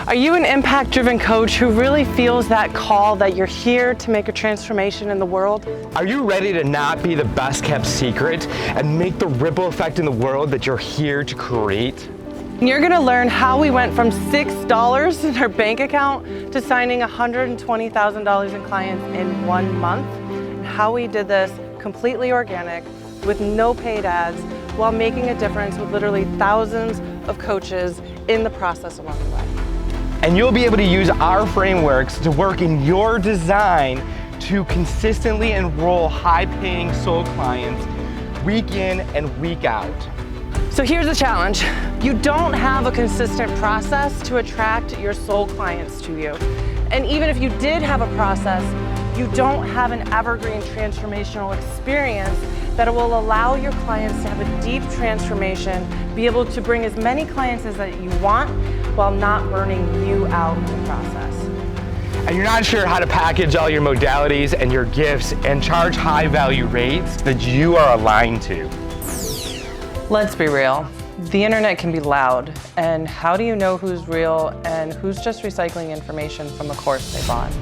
Are you an impact-driven coach who really feels that call that you're here to make a transformation in the world? Are you ready to not be the best kept secret and make the ripple effect in the world that you're here to create? You're gonna learn how we went from $6 in our bank account to signing $120,000 in clients in 1 month, and how we did this completely organic, with no paid ads, while making a difference with literally thousands of coaches in the process along the way. And you'll be able to use our frameworks to work in your design to consistently enroll high-paying soul clients week in and week out. So here's the challenge. You don't have a consistent process to attract your soul clients to you. And even if you did have a process, you don't have an evergreen transformational experience that will allow your clients to have a deep transformation, be able to bring as many clients as that you want while not burning you out in the process. And you're not sure how to package all your modalities and your gifts and charge high value rates that you are aligned to. Let's be real. The internet can be loud, and how do you know who's real and who's just recycling information from a course they bought?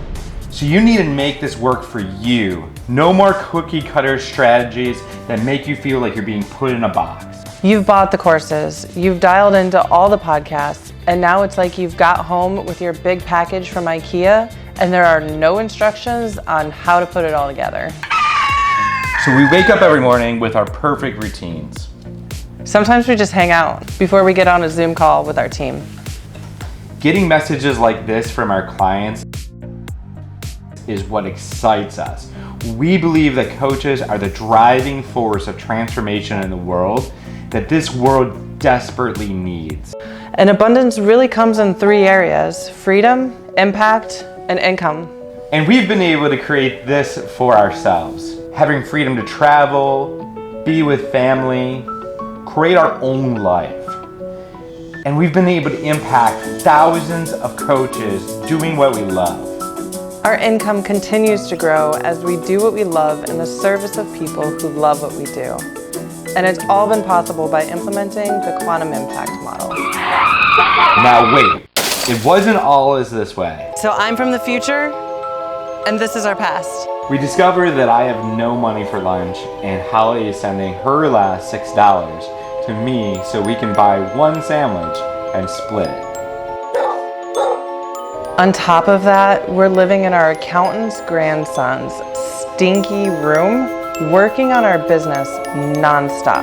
So you need to make this work for you. No more cookie cutter strategies that make you feel like you're being put in a box. You've bought the courses, you've dialed into all the podcasts, and now it's like you've got home with your big package from IKEA and there are no instructions on how to put it all together. So we wake up every morning with our perfect routines. Sometimes we just hang out before we get on a Zoom call with our team. Getting messages like this from our clients is what excites us. We believe that coaches are the driving force of transformation in the world that this world desperately needs. And abundance really comes in 3 areas: freedom, impact, and income. And we've been able to create this for ourselves. Having freedom to travel, be with family, create our own life. And we've been able to impact thousands of coaches doing what we love. Our income continues to grow as we do what we love in the service of people who love what we do. And it's all been possible by implementing the quantum impact model. Now wait, it wasn't always this way. So I'm from the future, and this is our past. We discovered that I have no money for lunch, and Holly is sending her last $6 to me so we can buy 1 sandwich and split it. On top of that, we're living in our accountant's grandson's stinky room, working on our business nonstop.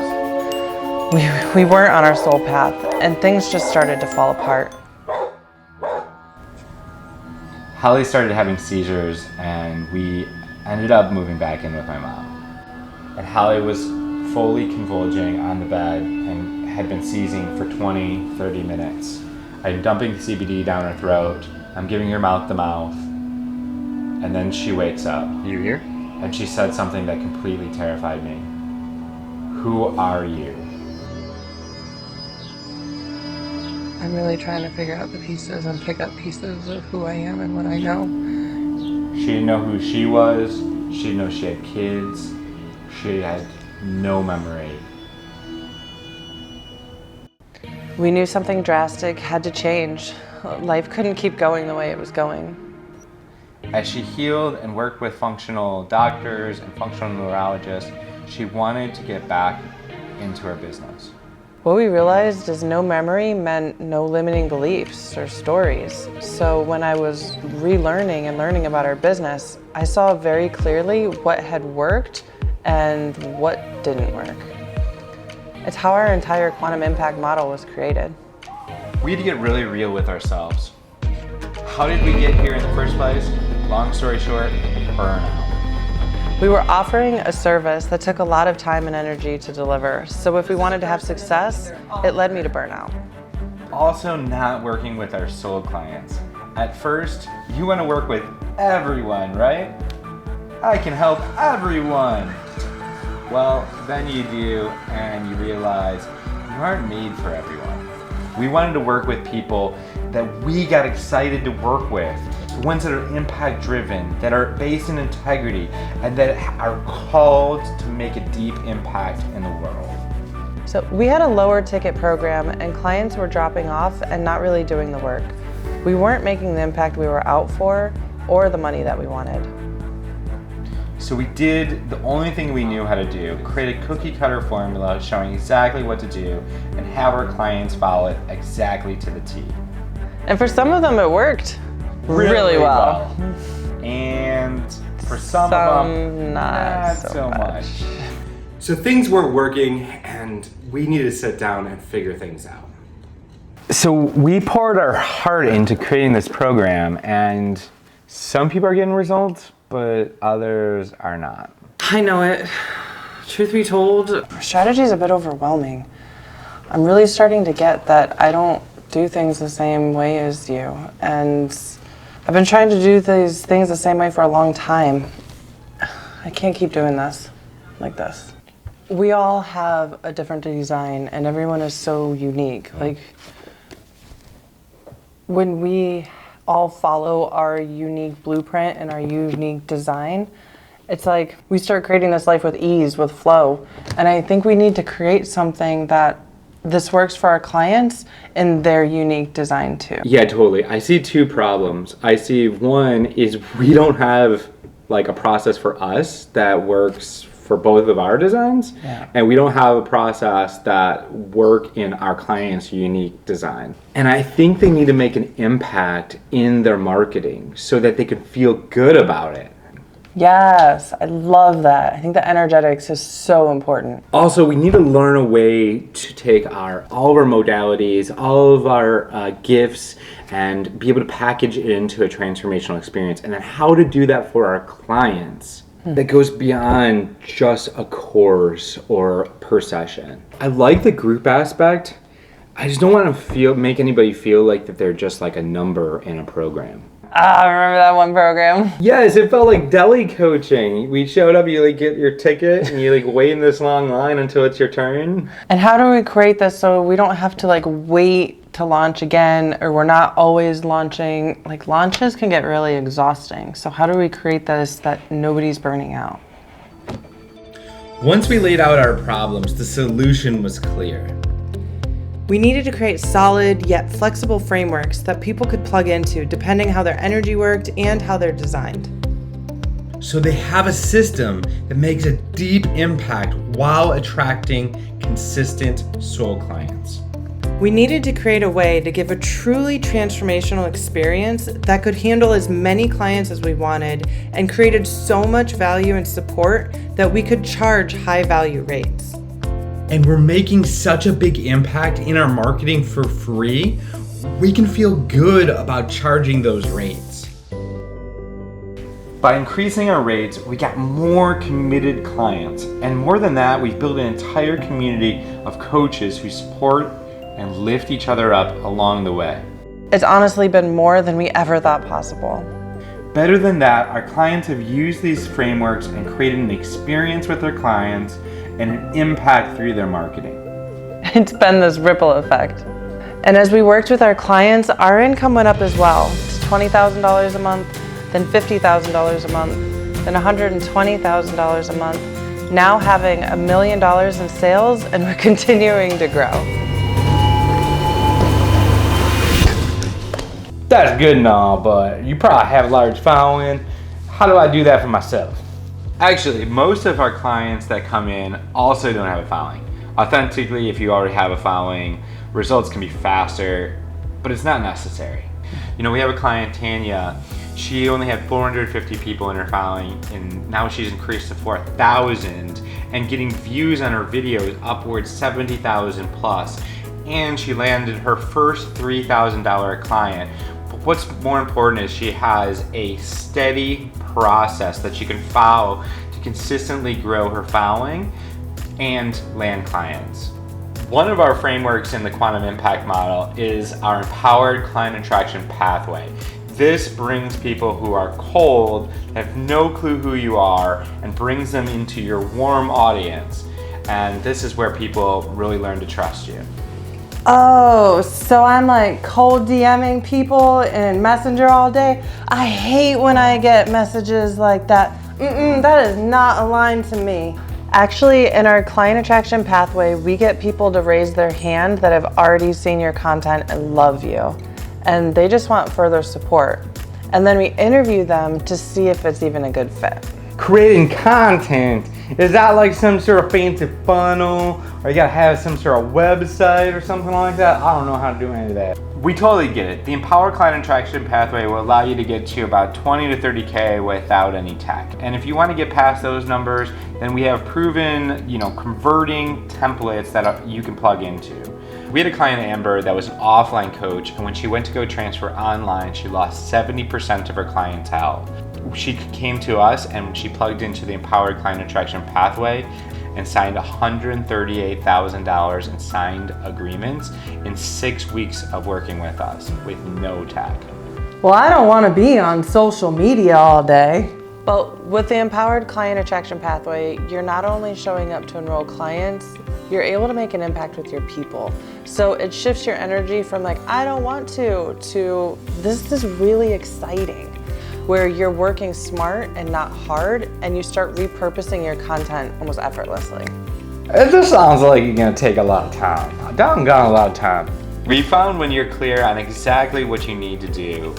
We weren't on our soul path, and things just started to fall apart. Holly started having seizures, and we ended up moving back in with my mom. And Holly was fully convulsing on the bed and had been seizing for 20-30 minutes. I'm dumping CBD down her throat. I'm giving her mouth to mouth. And then she wakes up. You here? And she said something that completely terrified me. Who are you? I'm really trying to figure out the pieces and pick up pieces of who I am and what I know. She didn't know who she was. She didn't know she had kids. She had no memory. We knew something drastic had to change. Life couldn't keep going the way it was going. As she healed and worked with functional doctors and functional neurologists, she wanted to get back into her business. What we realized is no memory meant no limiting beliefs or stories. So when I was relearning and learning about our business, I saw very clearly what had worked and what didn't work. It's how our entire quantum impact model was created. We had to get really real with ourselves. How did we get here in the first place? Long story short, burnout. We were offering a service that took a lot of time and energy to deliver. So if we wanted to have success, it led me to burnout. Also not working with our soul clients. At first, you want to work with everyone, right? I can help everyone. Well, then you do, and you realize you aren't made for everyone. We wanted to work with people that we got excited to work with. The ones that are impact driven, that are based in integrity, and that are called to make a deep impact in the world. So we had a lower ticket program and clients were dropping off and not really doing the work. we weren't making the impact we were out for or the money that we wanted. So we did the only thing we knew how to do, create a cookie cutter formula showing exactly what to do and have our clients follow it exactly to the T. And for some of them it worked really well. And for some of them, not so much. So things weren't working and we needed to sit down and figure things out. So we poured our heart into creating this program, and some people are getting results, but others are not. I know it. Truth be told, our strategy is a bit overwhelming. I'm really starting to get that I don't do things the same way as you, and I've been trying to do these things the same way for a long time. I can't keep doing this like this. We all have a different design and everyone is so unique. Like, when we all follow our unique blueprint and our unique design, it's like we start creating this life with ease, with flow. And I think we need to create something that this works for our clients in their unique design too. Yeah, totally. I see two problems. I see one is we don't have like a process for us that works for both of our designs, and we don't have a process that work in our client's unique design. And I think they need to make an impact in their marketing so that they can feel good about it. Yes, I love that. I think the energetics is so important. Also, we need to learn a way to take all of our modalities, all of our gifts, and be able to package it into a transformational experience. And then how to do that for our clients that goes beyond just a course or per session. I like the group aspect. I just don't want to make anybody feel like that they're just like a number in a program. I remember that one program. Yes, it felt like deli coaching. We showed up, you like get your ticket and you like wait in this long line until it's your turn. And how do we create this so we don't have to like wait to launch again, or we're not always launching? Like, launches can get really exhausting. So how do we create this that nobody's burning out? Once we laid out our problems, the solution was clear. We needed to create solid yet flexible frameworks that people could plug into depending how their energy worked and how they're designed. So they have a system that makes a deep impact while attracting consistent soul clients. We needed to create a way to give a truly transformational experience that could handle as many clients as we wanted and created so much value and support that we could charge high value rates. And we're making such a big impact in our marketing for free, we can feel good about charging those rates. By increasing our rates, we got more committed clients. And more than that, we've built an entire community of coaches who support and lift each other up along the way. It's honestly been more than we ever thought possible. Better than that, our clients have used these frameworks and created an experience with their clients and an impact through their marketing. It's been this ripple effect. And as we worked with our clients, our income went up as well. It's $20,000 a month, then $50,000 a month, then $120,000 a month, now having $1 million in sales, and we're continuing to grow. That's good and all, but you probably have a large following. How do I do that for myself? Actually, most of our clients that come in also don't have a following. Authentically, if you already have a following, results can be faster, but it's not necessary. You know, we have a client, Tanya. She only had 450 people in her following, and now she's increased to 4,000 and getting views on her videos upwards 70,000 plus. And she landed her first $3,000 client. But what's more important is she has a steady process that she can follow to consistently grow her following and land clients. One of our frameworks in the quantum impact model is our empowered client attraction pathway. This brings people who are cold, have no clue who you are, and brings them into your warm audience. And this is where people really learn to trust you. Oh, so I'm like cold DMing people in Messenger all day? I hate when I get messages like that. That is not aligned to me. Actually, in our client attraction pathway, we get people to raise their hand that have already seen your content and love you. and they just want further support. And then we interview them to see if it's even a good fit. Creating content, is that like some sort of fancy funnel, or you gotta have some sort of website or something like that? I don't know how to do any of that. We totally get it. The Empowered Client Attraction Pathway will allow you to get to about 20 to 30K without any tech. And if you want to get past those numbers, then we have proven, converting templates that you can plug into. We had a client, Amber, that was an offline coach, and when she went to go transfer online, she lost 70% of her clientele. She came to us and she plugged into the Empowered Client Attraction Pathway and signed $138,000 in signed agreements in 6 weeks of working with us with no tech. Well, I don't want to be on social media all day. But with the Empowered Client Attraction Pathway, you're not only showing up to enroll clients, you're able to make an impact with your people. So it shifts your energy from like, I don't want to this is really exciting, where you're working smart and not hard, and you start repurposing your content almost effortlessly. It just sounds like you're gonna take a lot of time. I don't got a lot of time. We found when you're clear on exactly what you need to do,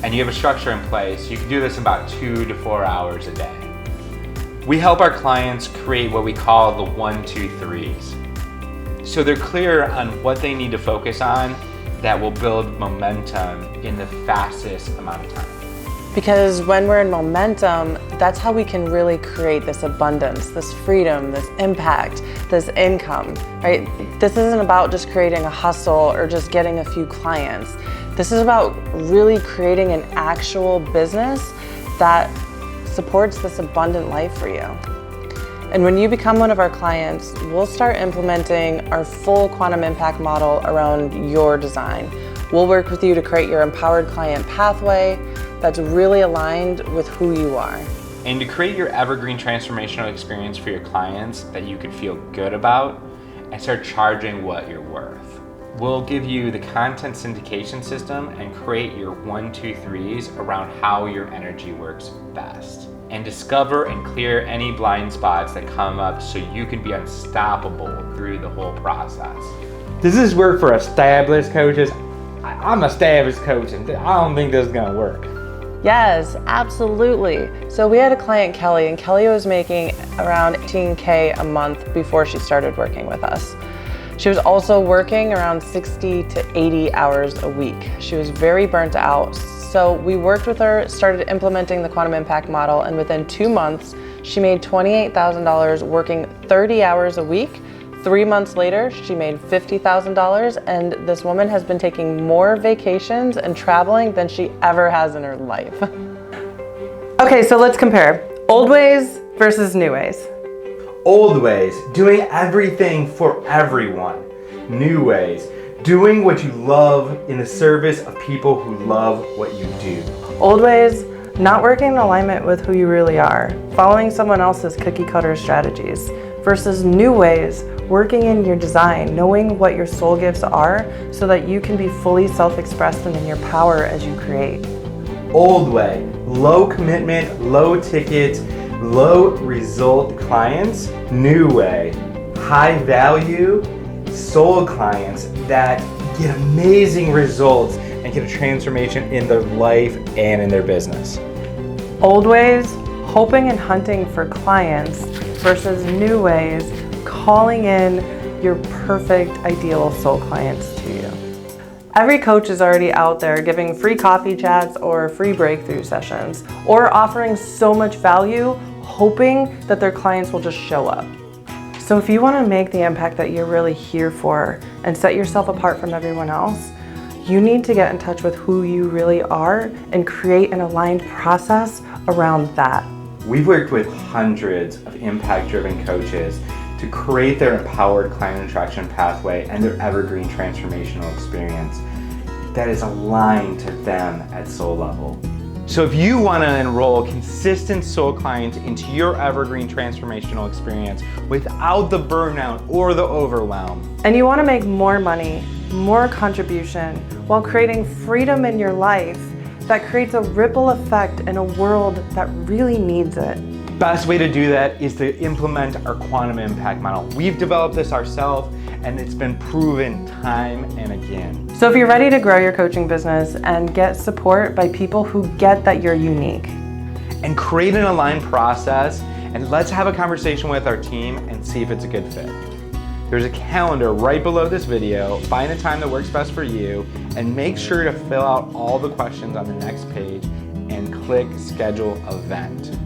and you have a structure in place, you can do this in about 2 to 4 hours a day. We help our clients create what we call the 1, 2, 3s. So they're clear on what they need to focus on that will build momentum in the fastest amount of time. Because when we're in momentum, that's how we can really create this abundance, this freedom, this impact, this income, right? This isn't about just creating a hustle or just getting a few clients. This is about really creating an actual business that supports this abundant life for you. And when you become one of our clients, we'll start implementing our full quantum impact model around your design. We'll work with you to create your empowered client pathway that's really aligned with who you are. And to create your evergreen transformational experience for your clients that you can feel good about and start charging what you're worth. We'll give you the content syndication system and create your 1, 2, 3s around how your energy works best. And discover and clear any blind spots that come up so you can be unstoppable through the whole process. Does this work for established coaches? I'm an established coach and I don't think this is gonna work. Yes, absolutely. So we had a client, Kelly, and Kelly was making around 18K a month before she started working with us. She was also working around 60 to 80 hours a week. She was very burnt out. So we worked with her, started implementing the quantum impact model, and within 2 months, she made $28,000 working 30 hours a week. 3 months later, she made $50,000, and this woman has been taking more vacations and traveling than she ever has in her life. Okay, so let's compare. Old ways versus new ways. Old ways, doing everything for everyone. New ways, doing what you love in the service of people who love what you do. Old ways, not working in alignment with who you really are, following someone else's cookie cutter strategies, versus new ways, working in your design, knowing what your soul gifts are so that you can be fully self-expressed and in your power as you create. Old way, low commitment, low ticket, low result clients. New way, high value soul clients that get amazing results and get a transformation in their life and in their business. Old ways, hoping and hunting for clients versus new ways, calling in your perfect ideal soul clients to you. Every coach is already out there giving free coffee chats or free breakthrough sessions, or offering so much value, hoping that their clients will just show up. So if you want to make the impact that you're really here for and set yourself apart from everyone else, you need to get in touch with who you really are and create an aligned process around that. We've worked with hundreds of impact-driven coaches to create their empowered client attraction pathway and their evergreen transformational experience that is aligned to them at soul level. So if you want to enroll consistent soul clients into your evergreen transformational experience without the burnout or the overwhelm, and you want to make more money, more contribution, while creating freedom in your life that creates a ripple effect in a world that really needs it, best way to do that is to implement our quantum impact model. We've developed this ourselves, and it's been proven time and again. So if you're ready to grow your coaching business and get support by people who get that you're unique, and create an aligned process, and let's have a conversation with our team and see if it's a good fit. There's a calendar right below this video. Find a time that works best for you, and make sure to fill out all the questions on the next page and click Schedule Event.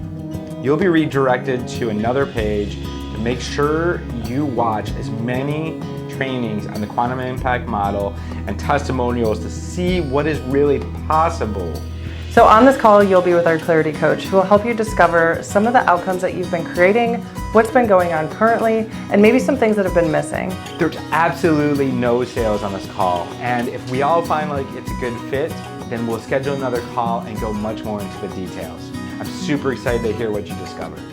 You'll be redirected to another page to make sure you watch as many trainings on the quantum impact model and testimonials to see what is really possible. so on this call, you'll be with our clarity coach who will help you discover some of the outcomes that you've been creating, what's been going on currently, and maybe some things that have been missing. There's absolutely no sales on this call, and if we all find like it's a good fit, then we'll schedule another call and go much more into the details. I'm super excited to hear what you discovered.